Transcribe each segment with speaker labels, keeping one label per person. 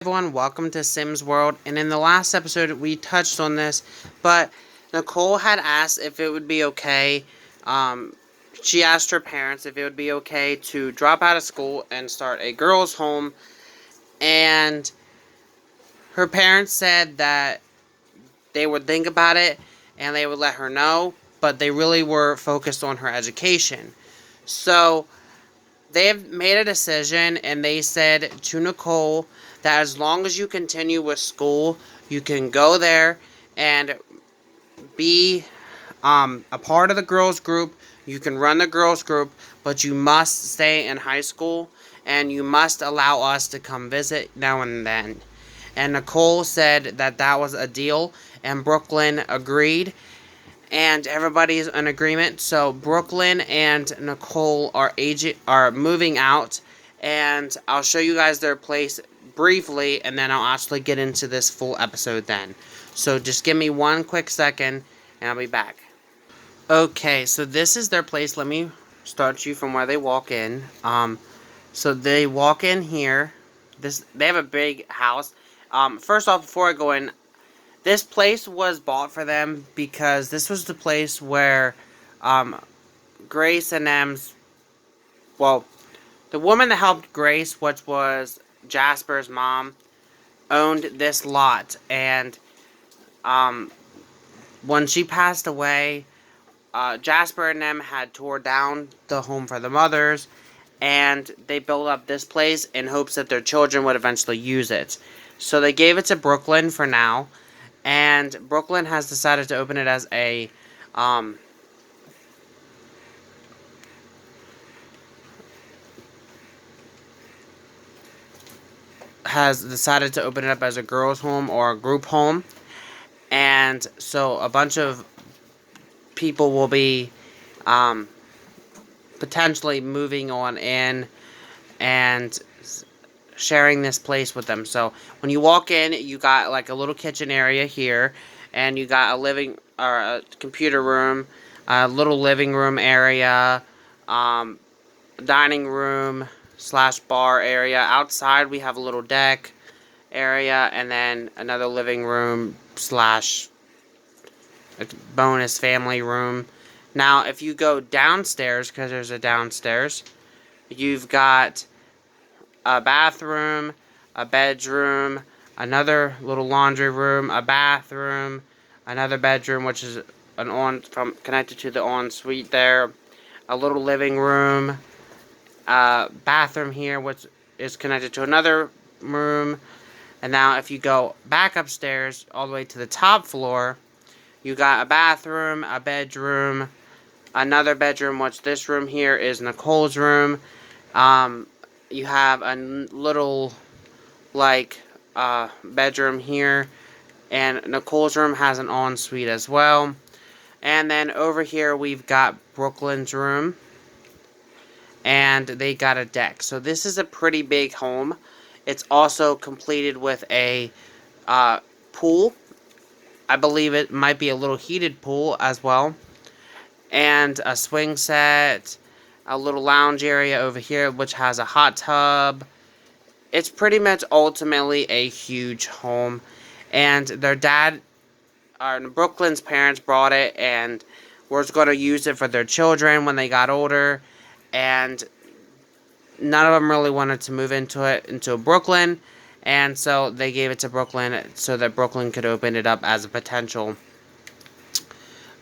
Speaker 1: Everyone, welcome to Sims World. And in the last episode, we touched on this, but Nicole had asked if it would be okay. Um, she asked her parents if it would be okay to drop out of school and start a girls' home. And her parents said that they would think about it and they would let her know, but they really were focused on her education. So they have made a decision and they said to Nicole that as long as you continue with school, you can go there and be a part of the girls group. You can run the girls group, but you must stay in high school and you must allow us to come visit now and then. And Nicole said that that was a deal, and Brooklyn agreed, and everybody's in agreement. So Brooklyn and Nicole are moving out, and I'll show you guys their place briefly, and then I'll actually get into this full episode then. So just give me one quick second, and I'll be back. Okay, so this is their place. Let me start you from where they walk in. So they walk in here. They have a big house. First off, before I go in, this place was bought for them because this was the place where Grace and Em's, well, the woman that helped Grace, which was Jasper's mom, owned this lot. And when she passed away, Jasper and them had tore down the home for the mothers, and they built up this place in hopes that their children would eventually use it. So they gave it to Brooklyn for now. And Brooklyn has decided to open it as a has decided to open it up as a girls' home or a group home. And so a bunch of people will be potentially moving on in and sharing this place with them. So when you walk in, you got like a little kitchen area here, and you got a living or a computer room, a little living room area, dining room slash bar area. Outside we have a little deck area, and then another living room slash bonus family room. Now if you go downstairs, because there's a downstairs, you've got a bathroom, a bedroom, another little laundry room, a bathroom, another bedroom, which is connected to the ensuite there, a little living room, bathroom here, which is connected to another room. And now if you go back upstairs all the way to the top floor, you got a bathroom, a bedroom, another bedroom, which this room here is Nicole's room. You have a little, bedroom here, and Nicole's room has an ensuite as well. And then over here we've got Brooklyn's room, and they got a deck. So this is a pretty big home. It's also completed with a pool. I believe it might be a little heated pool as well, and a swing set, a little lounge area over here, which has a hot tub. It's pretty much ultimately a huge home. And their dad, Brooklyn's parents, brought it and were going to use it for their children when they got older. And none of them really wanted to move into Brooklyn. And so they gave it to Brooklyn so that Brooklyn could open it up as a potential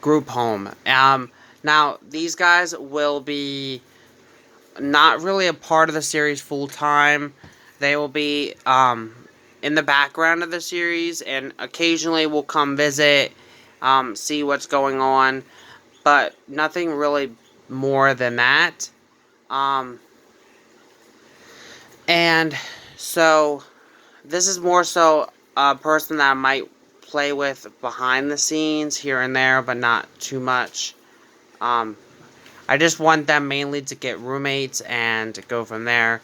Speaker 1: group home. Now, these guys will be not really a part of the series full time. They will be in the background of the series, and occasionally will come visit, see what's going on, but nothing really more than that. And so this is more so a person that I might play with behind the scenes here and there, but not too much. I just want them mainly to get roommates and go from there.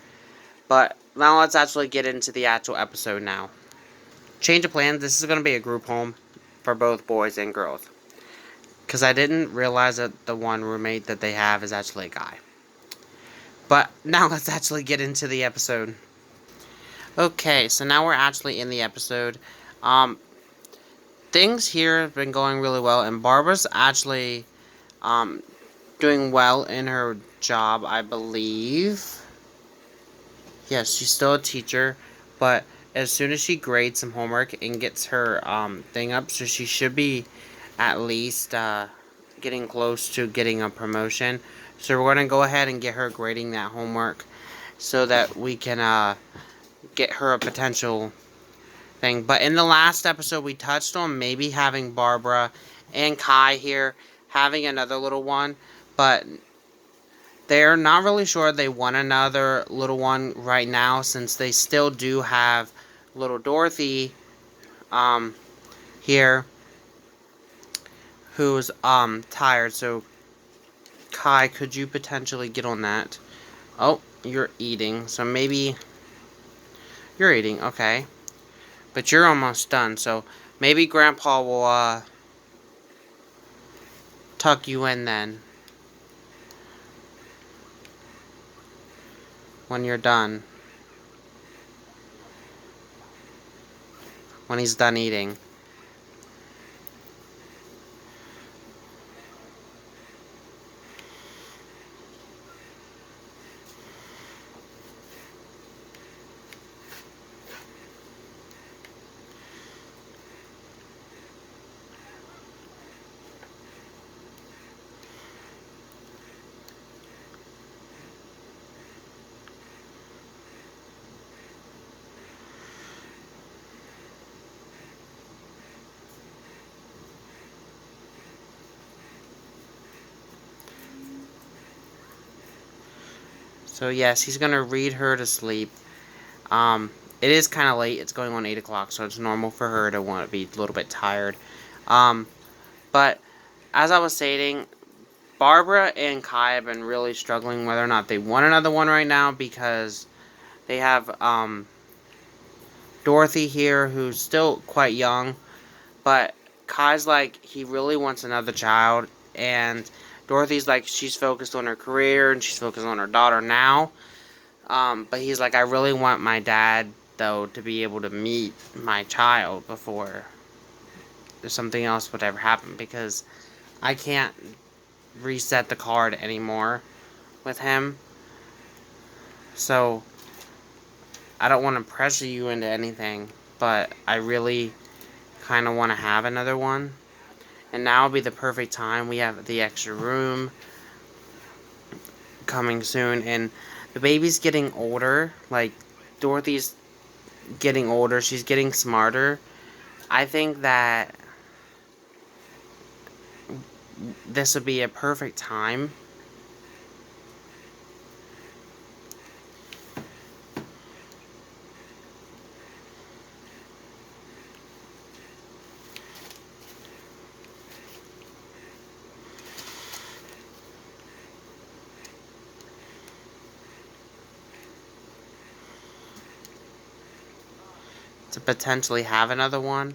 Speaker 1: But now let's actually get into the actual episode now. Change of plans. This is going to be a group home for both boys and girls. Because I didn't realize that the one roommate that they have is actually a guy. But now let's actually get into the episode. Okay, so now we're actually in the episode. Um, things here have been going really well, and Barbara's actually um, doing well in her job, I believe. Yes, she's still a teacher, but as soon as she grades some homework and gets her thing up, so she should be at least getting close to getting a promotion. So we're going to go ahead and get her grading that homework so that we can get her a potential thing. But in the last episode, we touched on maybe having Barbara and Kai here, having another little one, but they're not really sure they want another little one right now, since they still do have little Dorothy um, here, who's tired. So Kai, could you potentially get on that? Oh, you're eating, so maybe you're eating, okay. But you're almost done, so maybe Grandpa will tuck you in then when you're done. When he's done eating. So yes, he's gonna read her to sleep. It is kind of late. It's going on 8 o'clock, so it's normal for her to want to be a little bit tired. Um, but as I was stating, Barbara and Kai have been really struggling whether or not they want another one right now, because they have Dorothy here, who's still quite young, but Kai's like, he really wants another child, and Dorothy's like, she's focused on her career and she's focused on her daughter now. But he's like, I really want my dad, though, to be able to meet my child before something else would ever happen, because I can't reset the card anymore with him. So I don't want to pressure you into anything, but I really kind of want to have another one. And now would be the perfect time. We have the extra room coming soon, and the baby's getting older. Like, Dorothy's getting older. She's getting smarter. I think that this would be a perfect time. To potentially have another one.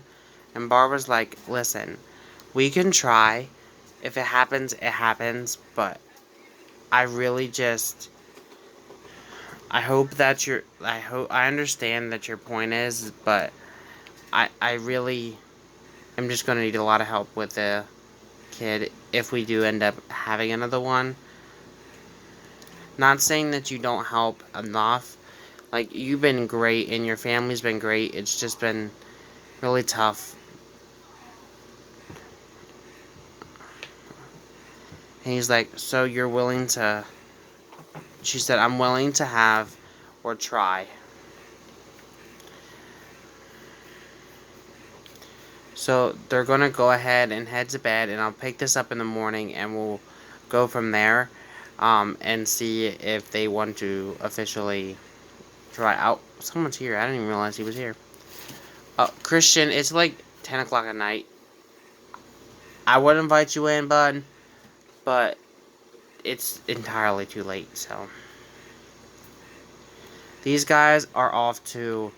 Speaker 1: And Barbara's like, listen, we can try. If it happens, it happens. But I really just, I hope that I understand that your point is, but I really am just going to need a lot of help with the kid if we do end up having another one. Not saying that you don't help enough. Like, you've been great and your family's been great. It's just been really tough. And he's like, so you're willing to... She said, I'm willing to have or try. So they're going to go ahead and head to bed, and I'll pick this up in the morning, and we'll go from there and see if they want to officially try out. Someone's here. I didn't even realize he was here. Christian, it's like 10 o'clock at night. I would invite you in, bud, but it's entirely too late, so. These guys are off to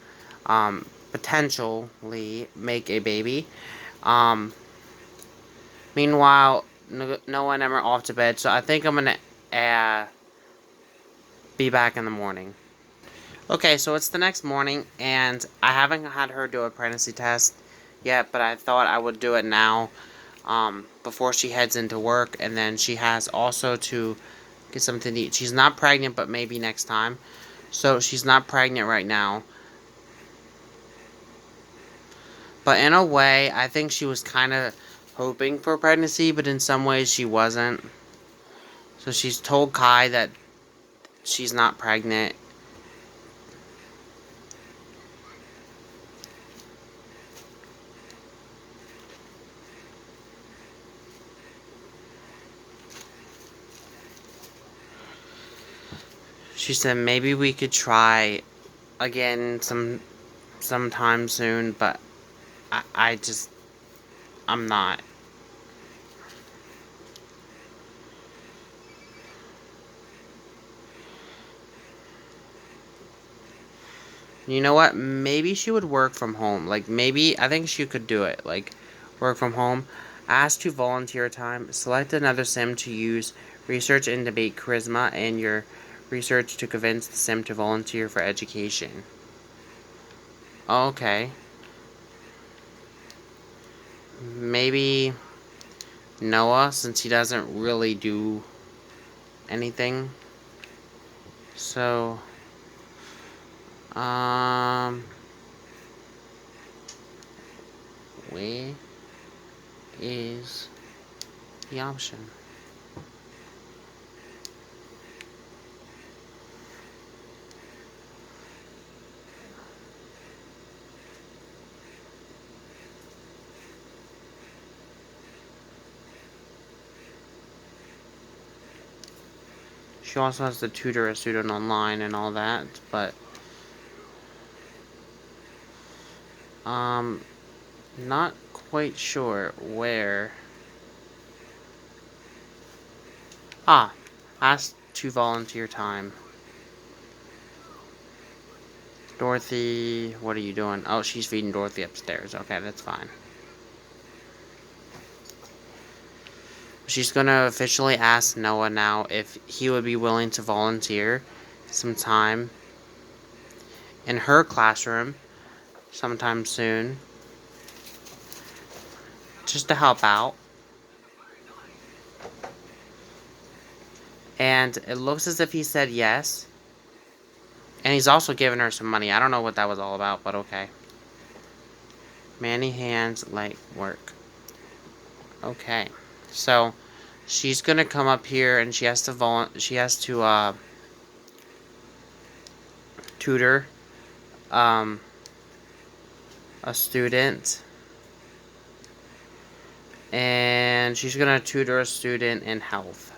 Speaker 1: potentially make a baby. Um, Meanwhile, Noah and Em are off to bed, so I think I'm going to be back in the morning. Okay, so it's the next morning, and I haven't had her do a pregnancy test yet, but I thought I would do it now, before she heads into work, and then she has also to get something to eat. She's not pregnant, but maybe next time. So she's not pregnant right now. But in a way, I think she was kind of hoping for pregnancy, but in some ways she wasn't. So she's told Kai that she's not pregnant. She said maybe we could try again sometime soon, but I'm not. You know what? Maybe she would work from home. Like, maybe, I think she could do it. Like, work from home. Ask to volunteer time. Select another sim to use. Research and debate charisma and your research to convince the sim to volunteer for education. Okay. Maybe Noah, since he doesn't really do anything. So, where is the option? She also has to tutor a student online and all that, but not quite sure where. Ah, ask to volunteer time. Dorothy, what are you doing? Oh, she's feeding Dorothy upstairs. Okay, that's fine. She's gonna officially ask Noah now if he would be willing to volunteer some time in her classroom sometime soon, just to help out. And it looks as if he said yes. And he's also giving her some money. I don't know what that was all about, but okay. Many hands, light work. Okay. So, she's gonna come up here and she has to tutor a student. And she's gonna tutor a student in health.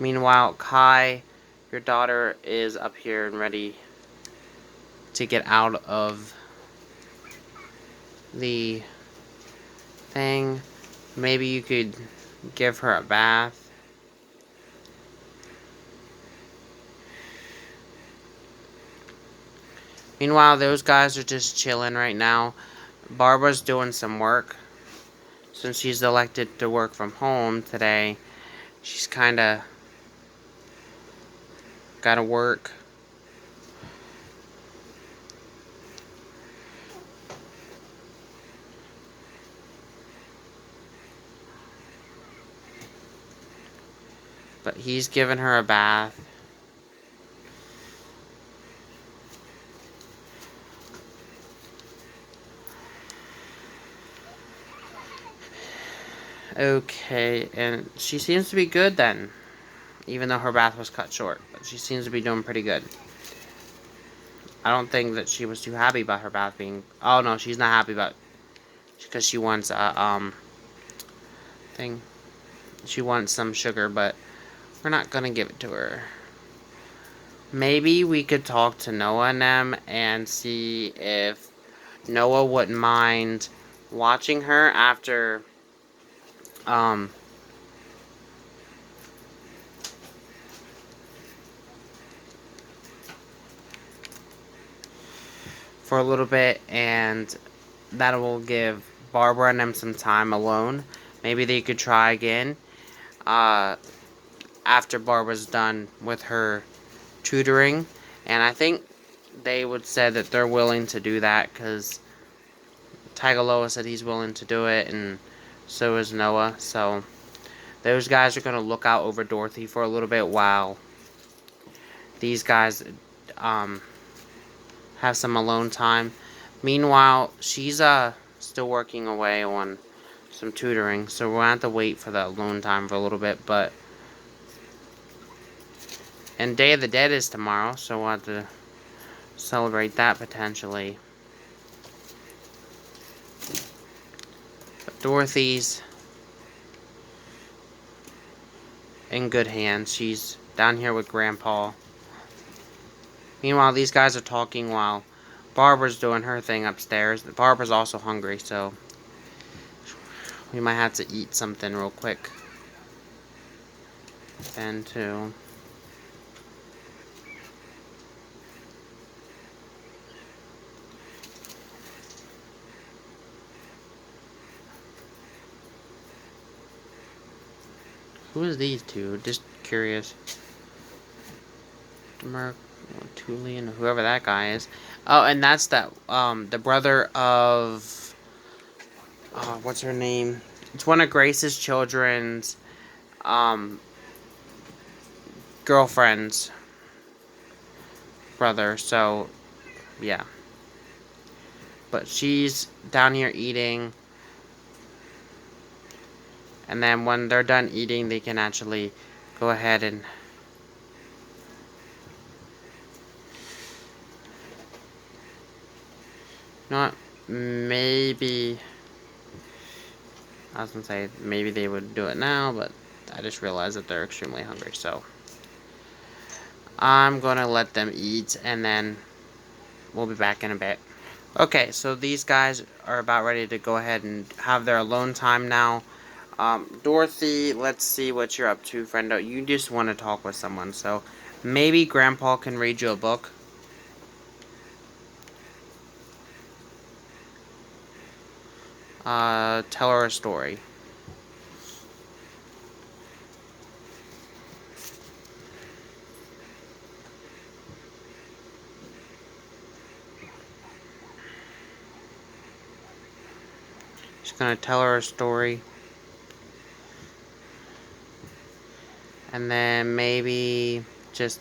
Speaker 1: Meanwhile, Kai, your daughter is up here and ready to get out of the thing. Maybe you could give her a bath. Meanwhile, those guys are just chilling right now. Barbara's doing some work. Since she's elected to work from home today, she's kinda gotta work. But he's giving her a bath. Okay, and she seems to be good then. Even though her bath was cut short. But she seems to be doing pretty good. I don't think that she was too happy about her bath being... Oh, no, she's not happy about... Because she wants a, thing. She wants some sugar, but we're not gonna give it to her. Maybe we could talk to Noah and them and see if Noah wouldn't mind watching her after, for a little bit, and that will give Barbara and them some time alone. Maybe they could try again, after Barbara's done with her tutoring, and I think they would say that they're willing to do that because Tagaloa said he's willing to do it, and so is Noah. So those guys are going to look out over Dorothy for a little bit while these guys have some alone time. Meanwhile, she's still working away on some tutoring, so we'll have to wait for the alone time for a little bit. But and Day of the Dead is tomorrow, so we'll have to celebrate that potentially. But Dorothy's in good hands. She's down here with Grandpa. Meanwhile, these guys are talking while Barbara's doing her thing upstairs. Barbara's also hungry, so we might have to eat something real quick. Then too. Who is these two? Just curious. Tulian, whoever that guy is. Oh, and that's the brother of what's her name? It's one of Grace's children's girlfriend's brother, so yeah. But she's down here eating, and then when they're done eating, they can actually go ahead and not maybe I was gonna say maybe they would do it now, but I just realized that they're extremely hungry, so I'm gonna let them eat, and then we'll be back in a bit. Okay, so these guys are about ready to go ahead and have their alone time now. Dorothy, let's see what you're up to, friendo. You just want to talk with someone, so maybe Grandpa can read you a book. Tell her a story. She's gonna tell her a story. And then maybe just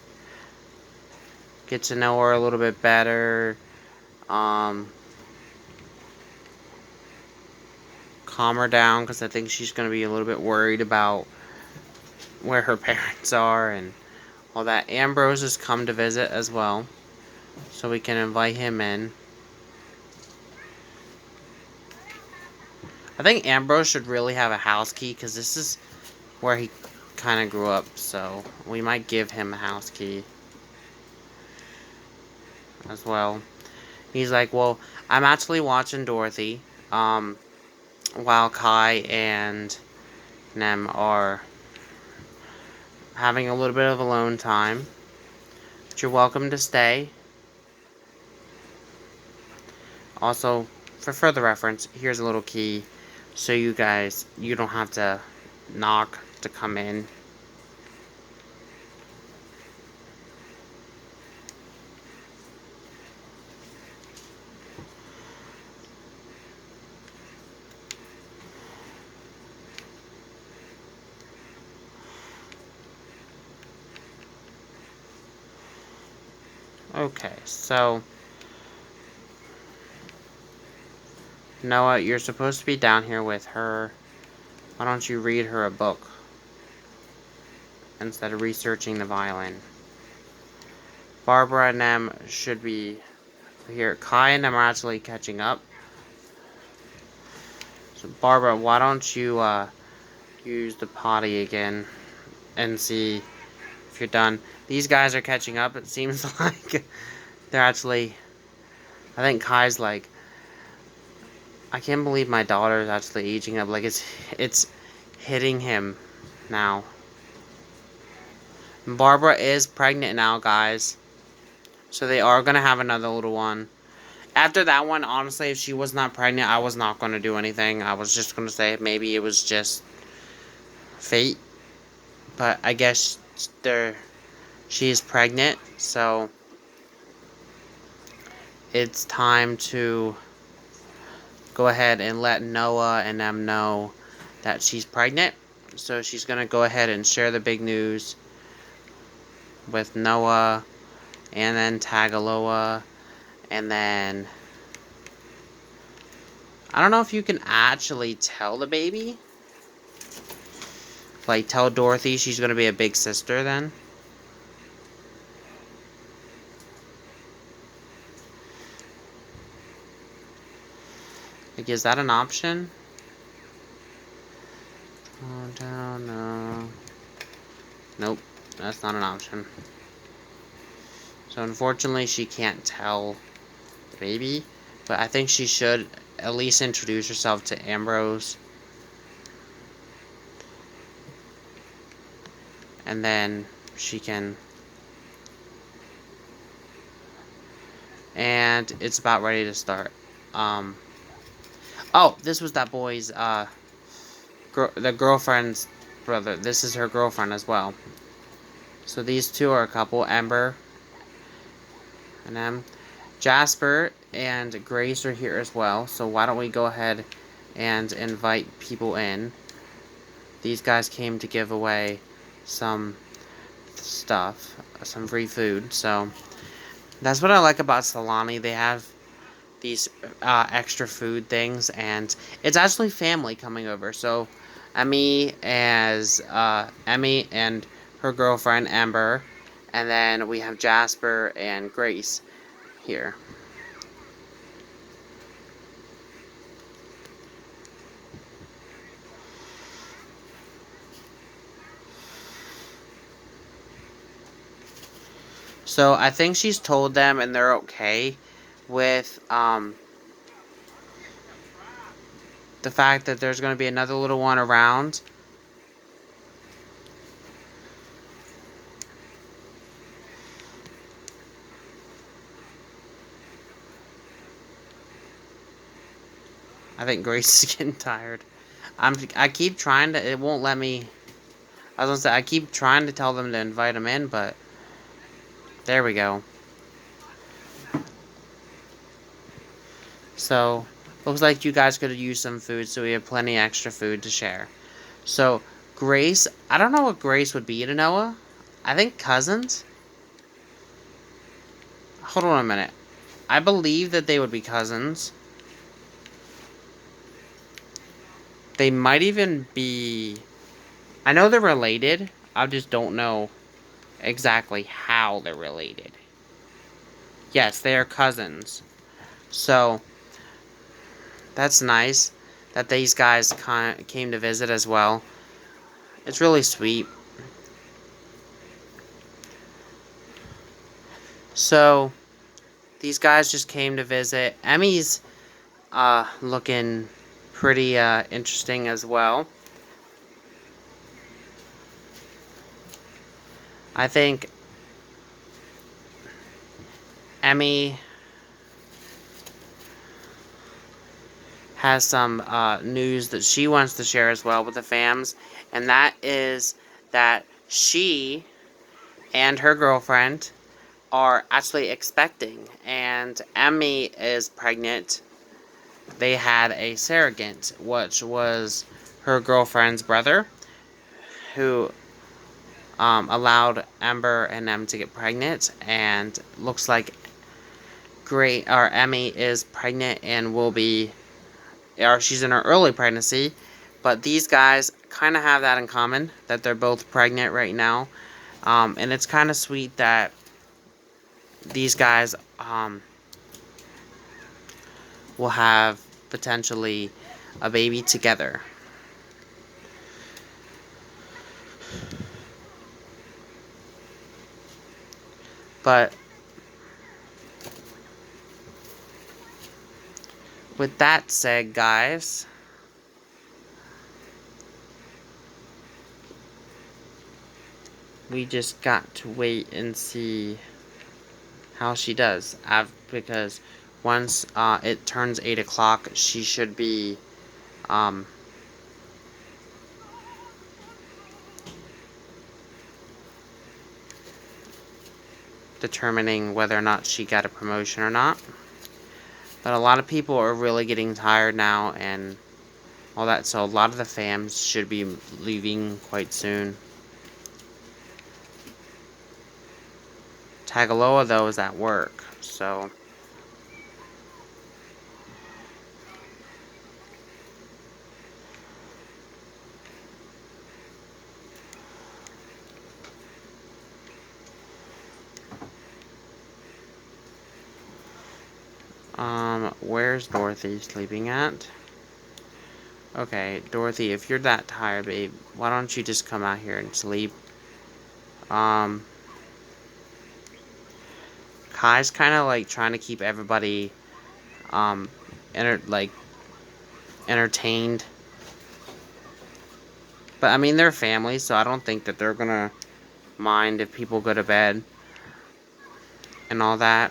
Speaker 1: get to know her a little bit better. Calm her down, because I think she's going to be a little bit worried about where her parents are and all that. Ambrose has come to visit as well, so we can invite him in. I think Ambrose should really have a house key, because this is where he kind of grew up, so we might give him a house key as well. He's like, well, I'm actually watching Dorothy, while Kai and Nem are having a little bit of alone time. But you're welcome to stay. Also, for further reference, here's a little key, so you don't have to knock to come in. Okay, so Noah, you're supposed to be down here with her. Why don't you read her a book instead of researching the violin? Barbara and them should be here. Kai and them are actually catching up. So Barbara, why don't you use the potty again and see if you're done. These guys are catching up. It seems like they're actually... I think Kai's like, I can't believe my daughter is actually aging up. Like, it's hitting him now. Barbara is pregnant now, guys. So they are going to have another little one. After that one, honestly, if she was not pregnant, I was not going to do anything. I was just going to say maybe it was just fate. But I guess she's pregnant, so it's time to go ahead and let Noah and them know that she's pregnant. So she's going to go ahead and share the big news with Noah, and then Tagaloa, and then I don't know if you can actually tell the baby. Like, tell Dorothy she's going to be a big sister then. Like, is that an option? Oh, no. Nope, that's not an option. So unfortunately, she can't tell the baby. But I think she should at least introduce herself to Ambrose. And then she can... And it's about ready to start. Oh, this was that boy's, the girlfriend's brother. This is her girlfriend as well. So these two are a couple, Ember and them. Jasper and Grace are here as well. So why don't we go ahead and invite people in. These guys came to give away some stuff, some free food. So that's what I like about Solani. They have these extra food things, and it's actually family coming over. So Emmy and her girlfriend Amber, and then we have Jasper and Grace here. So I think she's told them, and they're okay with the fact that there's going to be another little one around. I think Grace is getting tired. I keep trying to, it won't let me. I was gonna say, I keep trying to tell them to invite them in, but there we go. So, looks like you guys could have used some food, so we have plenty extra food to share. So, Grace, I don't know what Grace would be to Noah. I think cousins? Hold on a minute. I believe that they would be cousins. They might even be... I know they're related. I just don't know exactly how they're related. Yes, they are cousins. So, that's nice that these guys came to visit as well. It's really sweet. So, these guys just came to visit. Emmy's looking pretty interesting as well. I think Emmy has some news that she wants to share as well with the fams, and that is that she and her girlfriend are actually expecting, and Emmy is pregnant. They had a surrogate, which was her girlfriend's brother, who allowed Amber and them to get pregnant, and looks like Emmy is pregnant and will be, or she's in her early pregnancy, but these guys kind of have that in common, that they're both pregnant right now, and it's kind of sweet that these guys will have potentially a baby together. But with that said, guys, we just got to wait and see how she does. Because once it turns 8 o'clock, she should be determining whether or not she got a promotion or not. But a lot of people are really getting tired now and all that, so a lot of the fams should be leaving quite soon. Tagaloa, though, is at work, so... where's Dorothy sleeping at? Okay, Dorothy, if you're that tired, babe, why don't you just come out here and sleep? Kai's kind of, like, trying to keep everybody, entertained. But, I mean, they're family, so I don't think that they're gonna mind if people go to bed and all that.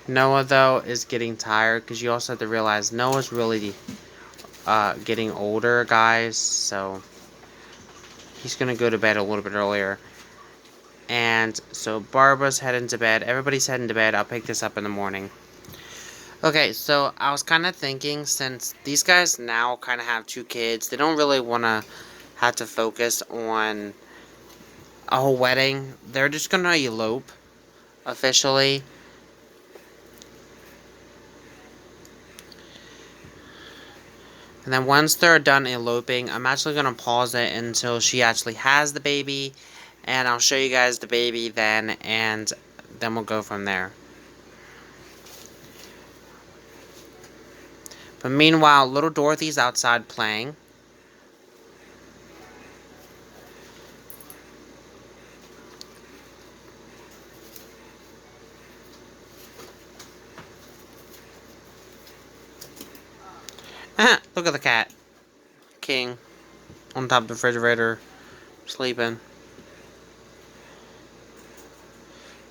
Speaker 1: Noah, though, is getting tired, because you also have to realize Noah's really, getting older, guys, so he's gonna go to bed a little bit earlier. And so Barbara's heading to bed. Everybody's heading to bed. I'll pick this up in the morning. Okay, so I was kind of thinking, since these guys now kind of have 2 kids, they don't really want to have to focus on a whole wedding. They're just going to elope, officially. And then once they're done eloping, I'm actually going to pause it until she actually has the baby. And I'll show you guys the baby then, and then we'll go from there. But meanwhile, little Dorothy's outside playing. Look at the cat. King. On top of the refrigerator. Sleeping.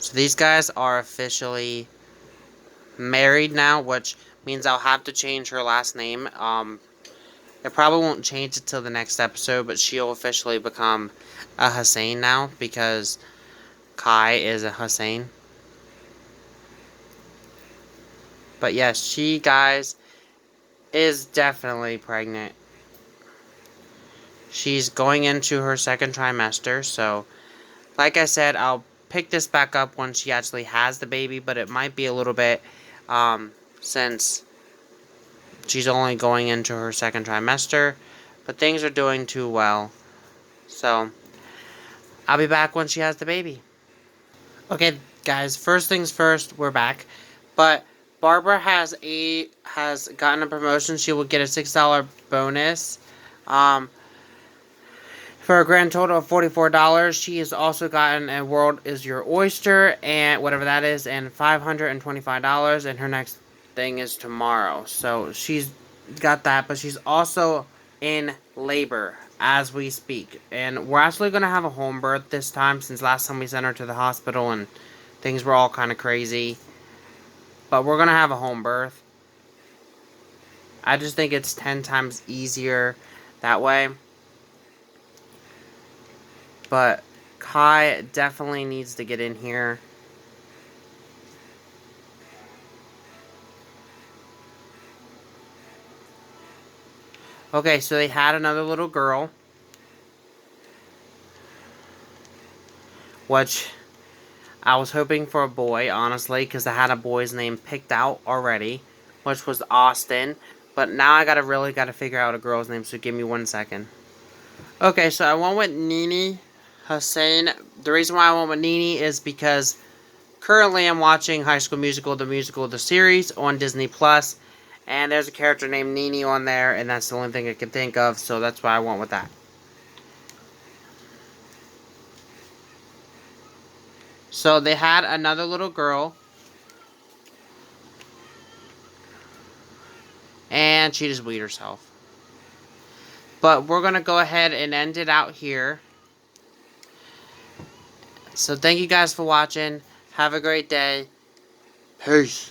Speaker 1: So these guys are officially married now, which means I'll have to change her last name. It probably won't change it till the next episode, but she'll officially become a Hussein now, because Kai is a Hussein. But yes, she, guys, is definitely pregnant. She's going into her 2nd trimester, so like I said, I'll pick this back up when she actually has the baby, but it might be a little bit, since she's only going into her 2nd trimester, but things are doing too well, so I'll be back when she has the baby. Okay, guys, first things first, we're back, but Barbara has gotten a promotion. She will get a $6 bonus, for a grand total of $44. She has also gotten a World is Your Oyster, and whatever that is, and $525, and her next thing is tomorrow. So she's got that, but she's also in labor as we speak. And we're actually going to have a home birth this time, since last time we sent her to the hospital and things were all kind of crazy. But we're going to have a home birth. I just think it's 10 times easier that way. But Kai definitely needs to get in here. Okay, so they had another little girl, which I was hoping for a boy, honestly, because I had a boy's name picked out already, which was Austin. But now I really gotta figure out a girl's name, so give me 1 second. Okay, so I went with Nini Hussein. The reason why I went with Nini is because currently I'm watching High School Musical, the series, on Disney+. And there's a character named Nini on there, and that's the only thing I can think of, so that's why I went with that. So they had another little girl. And she just weed herself. But we're going to go ahead and end it out here. So thank you guys for watching. Have a great day. Peace.